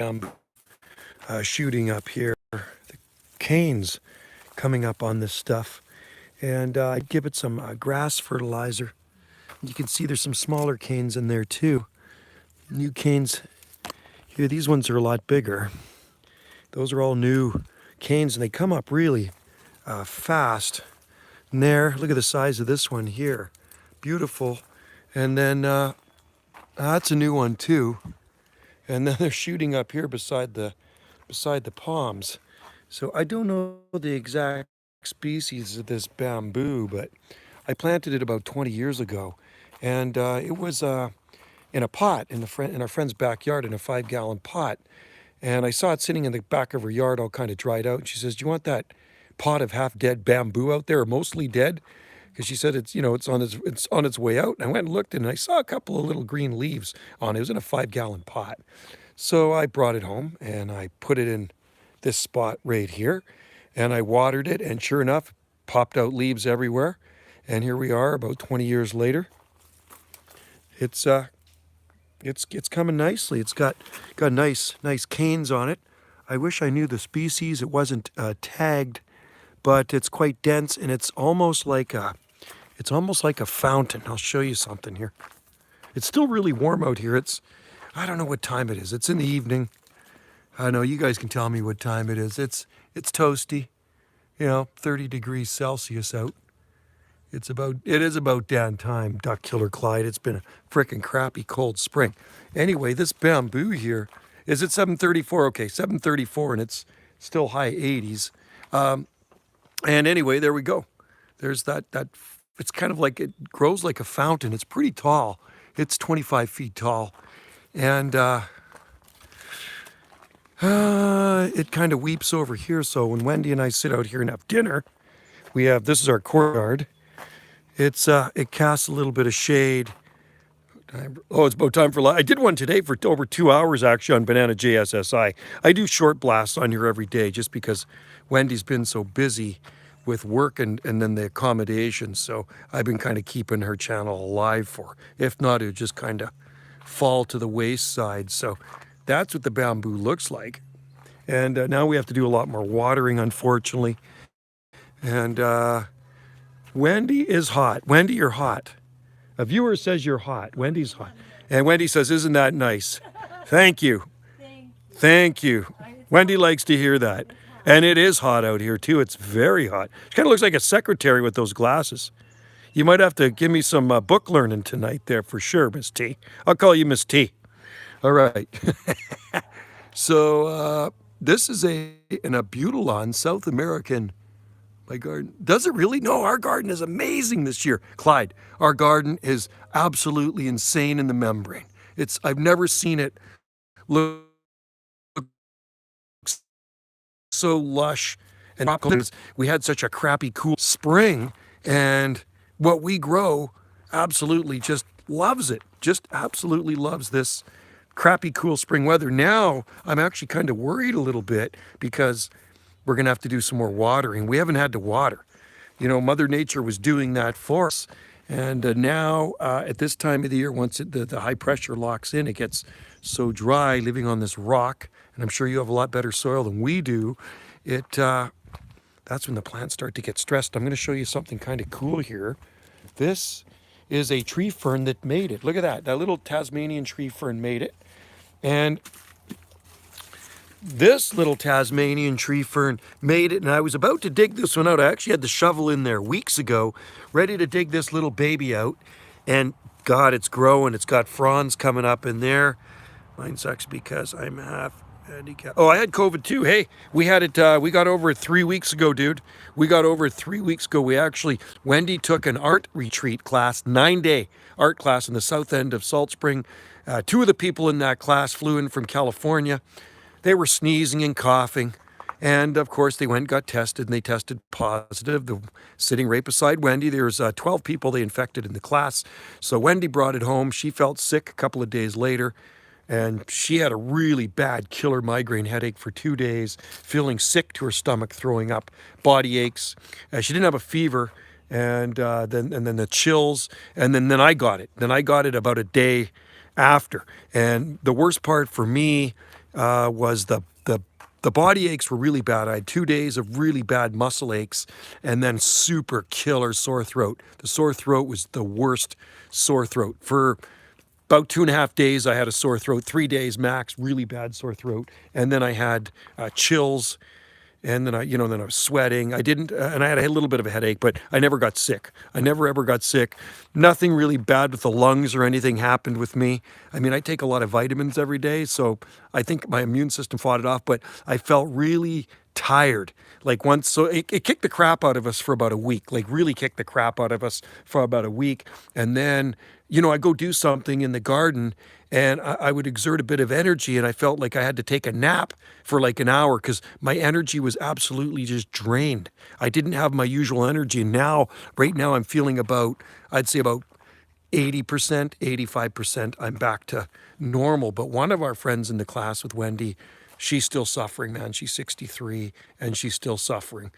bamboo shooting up here. The canes coming up on this stuff. And I'd give it some grass fertilizer. You can see there's some smaller canes in there too. New canes here, these ones are a lot bigger. Those are all new canes and they come up really fast. And there, look at the size of this one here. Beautiful. And then that's a new one too. And then they're shooting up here beside the palms. So I don't know the exact species of this bamboo, but I planted it about 20 years ago. And it was in a pot in our friend's backyard in a 5-gallon pot. And I saw it sitting in the back of her yard all kind of dried out. And she says, "Do you want that pot of half-dead bamboo out there, or mostly dead?" Because she said it's on its way out. And I went and looked and I saw a couple of little green leaves on it. It was in a 5-gallon pot. So I brought it home and I put it in this spot right here. And I watered it, and sure enough, popped out leaves everywhere. And here we are about 20 years later. It's coming nicely. It's got nice canes on it. I wish I knew the species. It wasn't tagged, but it's quite dense, and it's almost like a fountain. I'll show you something here. It's still really warm out here. I don't know what time it is. It's in the evening. I know you guys can tell me what time it is. It's toasty, 30 degrees Celsius out. It is about damn time, Duck Killer Clyde. It's been a frickin' crappy cold spring. Anyway, this bamboo here, is it 734? Okay, 734, and it's still high 80s. And anyway, there we go. There's that, it's kind of like, it grows like a fountain. It's pretty tall. It's 25 feet tall. And it kind of weeps over here. So when Wendy and I sit out here and have dinner, this is our courtyard. It casts a little bit of shade. It's about time for lunch. I did one today for over 2 hours actually on Banana JSSI. I do short blasts on here every day just because Wendy's been so busy with work and then the accommodations. So I've been kind of keeping her channel alive for. If not, it would just kind of fall to the wayside. So that's what the bamboo looks like. And now we have to do a lot more watering, unfortunately. And Wendy is hot. Wendy, you're hot. A viewer says you're hot. Wendy's hot. And Wendy says, "Isn't that nice?" Thank you. Thank you. Wendy likes to hear that. And it is hot out here too. It's very hot. She kind of looks like a secretary with those glasses. You might have to give me some book learning tonight there for sure, Miss T. I'll call you Miss T. All right. So this is an Abutulon South American. My garden. Does it really? No, our garden is amazing this year. Clyde, our garden is absolutely insane in the membrane. I've never seen it look so lush and tropical. We had such a crappy cool spring, and what we grow absolutely just loves it. Just absolutely loves this crappy cool spring weather. Now, I'm actually kind of worried a little bit because we're going to have to do some more watering. We haven't had to water. Mother Nature was doing that for us. And now, at this time of the year, once the high pressure locks in, it gets so dry living on this rock. And I'm sure you have a lot better soil than we do. That's when the plants start to get stressed. I'm going to show you something kind of cool here. This is a tree fern that made it. Look at that. That little Tasmanian tree fern made it. And this little Tasmanian tree fern made it, and I was about to dig this one out. I actually had the shovel in there weeks ago, ready to dig this little baby out. And God, it's growing. It's got fronds coming up in there. Mine sucks because I'm half handicapped. Oh, I had COVID too. Hey, we had it, we got over it 3 weeks ago, dude. We got over it 3 weeks ago. Wendy took an art retreat class, 9-day art class in the south end of Salt Spring. 2 of the people in that class flew in from California. They were sneezing and coughing, and of course they went and got tested, and they tested positive. Sitting right beside Wendy, there was 12 people they infected in the class. So Wendy brought it home. She felt sick a couple of days later, and she had a really bad killer migraine headache for 2 days, feeling sick to her stomach, throwing up, body aches. She didn't have a fever, and then the chills, and then I got it. Then I got it about a day after. And the worst part for me was the body aches were really bad. I had 2 days of really bad muscle aches and then super killer sore throat. The sore throat was the worst sore throat. For about 2.5 days, I had a sore throat. 3 days max, really bad sore throat. And then I had chills, and then then I was sweating. I didn't, and I had a little bit of a headache, but I never got sick. I never ever got sick. Nothing really bad with the lungs or anything happened with me. I mean, I take a lot of vitamins every day, so I think my immune system fought it off. But I felt really tired. Like once, so it kicked the crap out of us for about a week. Like really kicked the crap out of us for about a week, and then I go do something in the garden and I would exert a bit of energy and I felt like I had to take a nap for like an hour because my energy was absolutely just drained. I didn't have my usual energy. And now, right now, I'm feeling I'd say about 80%, 85%, I'm back to normal. But one of our friends in the class with Wendy, she's still suffering, man. She's 63 and she's still suffering.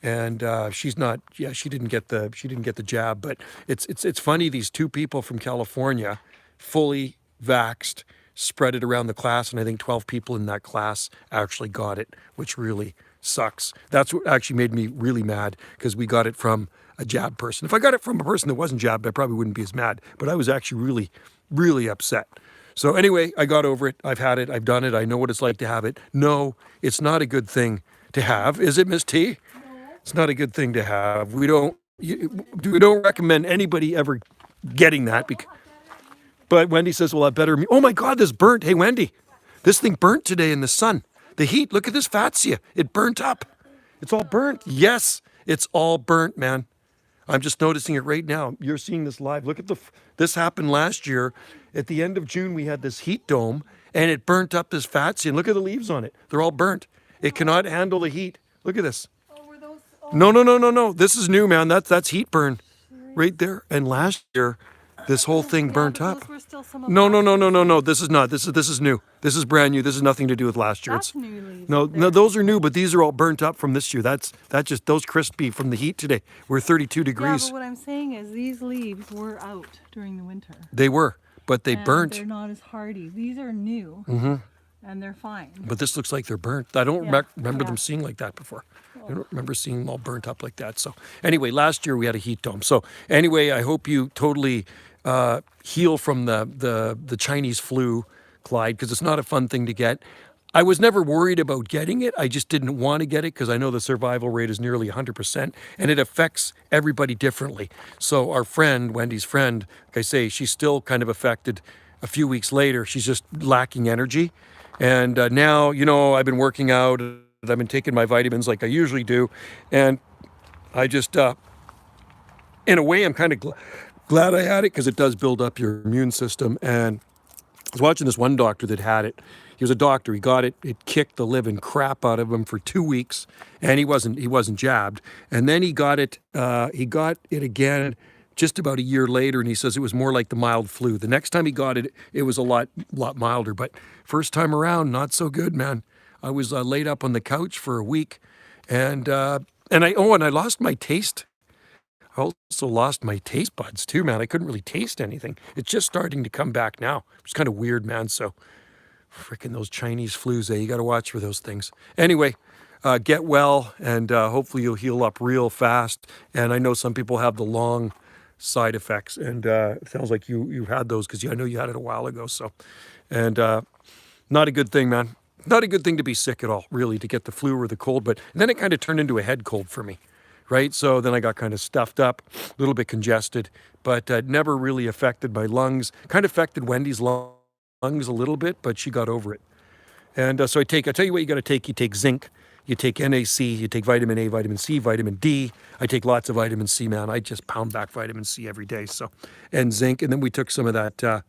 And she's not. Yeah, she didn't get the jab. But it's funny. These two people from California, fully vaxxed, spread it around the class, and I think 12 people in that class actually got it, which really sucks. That's what actually made me really mad because we got it from a jab person. If I got it from a person that wasn't jabbed, I probably wouldn't be as mad. But I was actually really, really upset. So anyway, I got over it. I've had it. I've done it. I know what it's like to have it. No, it's not a good thing to have, is it, Miss T? It's not a good thing to have. We don't recommend anybody ever getting that. But Wendy says, well, I better. Oh my God, this burnt. Hey, Wendy, this thing burnt today in the sun. The heat, look at this fatsia. It burnt up. It's all burnt. Yes, it's all burnt, man. I'm just noticing it right now. You're seeing this live. Look at this happened last year. At the end of June, we had this heat dome and it burnt up this fatsia. And look at the leaves on it. They're all burnt. It cannot handle the heat. Look at this. Oh, were those? No, no, no, no, no. This is new, man. That's heat burn right there. And last year, this whole thing Yeah, burnt but up. those were still some of No, no, last no, no, year's no, no. leaves. This is not. This is new. This is brand new. This has nothing to do with last year. That's new leaves No, up no, there. those are new, but these are all burnt up from this year. That's just those crispy from the heat today. We're 32 Yeah, degrees. but what I'm saying is these leaves were out during the winter. They were, but they And burnt. they're not as hardy. These are new, and they're fine. But this looks like they're burnt. I don't Yeah, remember them yeah. seeing like that before. I don't remember seeing them all burnt up like that. So anyway, last year we had a heat dome. So anyway, I hope you totally heal from the Chinese flu, Clyde, because it's not a fun thing to get. I was never worried about getting it. I just didn't want to get it because I know the survival rate is nearly 100% and it affects everybody differently. So our friend, Wendy's friend, like I say, she's still kind of affected a few weeks later. She's just lacking energy. And now, I've been working out. I've been taking my vitamins like I usually do. And I just, in a way, I'm kind of glad I had it because it does build up your immune system. And I was watching this one doctor that had it. He was a doctor. He got it. It kicked the living crap out of him for 2 weeks, and he wasn't jabbed. And then he got it. He got it again just about a year later, and he says it was more like the mild flu. The next time he got it, it was a lot milder. But first time around, not so good, man. I was laid up on the couch for a week, and I lost my taste. I also lost my taste buds too, man. I couldn't really taste anything. It's just starting to come back now. It's kind of weird, man. So, freaking those Chinese flus, You got to watch for those things. Anyway, get well, and hopefully you'll heal up real fast. And I know some people have the long side effects, and it sounds like you had those because I know you had it a while ago. So, and not a good thing, man. Not a good thing to be sick at all, really, to get the flu or the cold. But then it kind of turned into a head cold for me. Right, so then I got kind of stuffed up, a little bit congested, but never really affected my lungs. Kind of affected Wendy's lungs a little bit, but she got over it. And so I tell you what you got to take. You take zinc, you take NAC, you take vitamin A, vitamin C, vitamin D. I take lots of vitamin C, man. I just pound back vitamin C every day. So, and zinc, and then we took some of that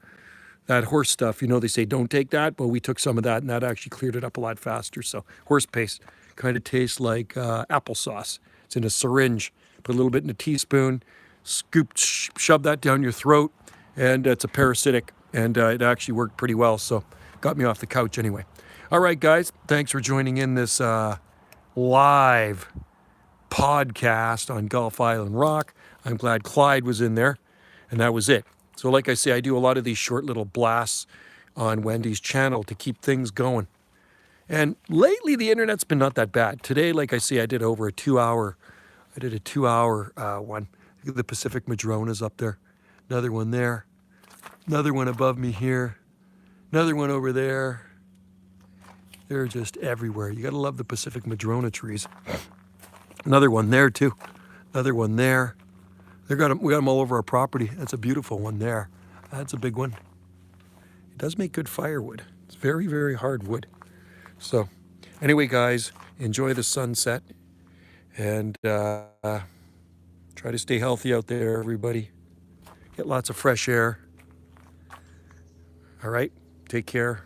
horse stuff. They say don't take that, but we took some of that, and that actually cleared it up a lot faster. So horse paste kind of tastes like applesauce. It's in a syringe. Put a little bit in a teaspoon, shove that down your throat, and it's a parasitic, and it actually worked pretty well. So got me off the couch anyway. All right, guys, thanks for joining in this live podcast on Gulf Island Rock. I'm glad Clyde was in there, and that was it. So like I say, I do a lot of these short little blasts on Wendy's channel to keep things going. And lately the internet's been not that bad. Today, like I say, I did over a 2-hour. I did a 2-hour one. Look at the Pacific Madronas up there. Another one there. Another one above me here. Another one over there. They're just everywhere. You gotta love the Pacific Madrona trees. Another one there too. Another one there. We got them all over our property. That's a beautiful one there. That's a big one. It does make good firewood. It's very, very hard wood. So anyway, guys, enjoy the sunset and try to stay healthy out there, everybody. Get lots of fresh air. All right, take care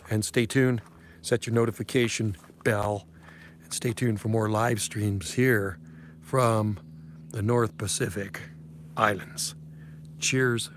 and stay tuned. Set your notification bell and stay tuned for more live streams here from the North Pacific Islands. Cheers.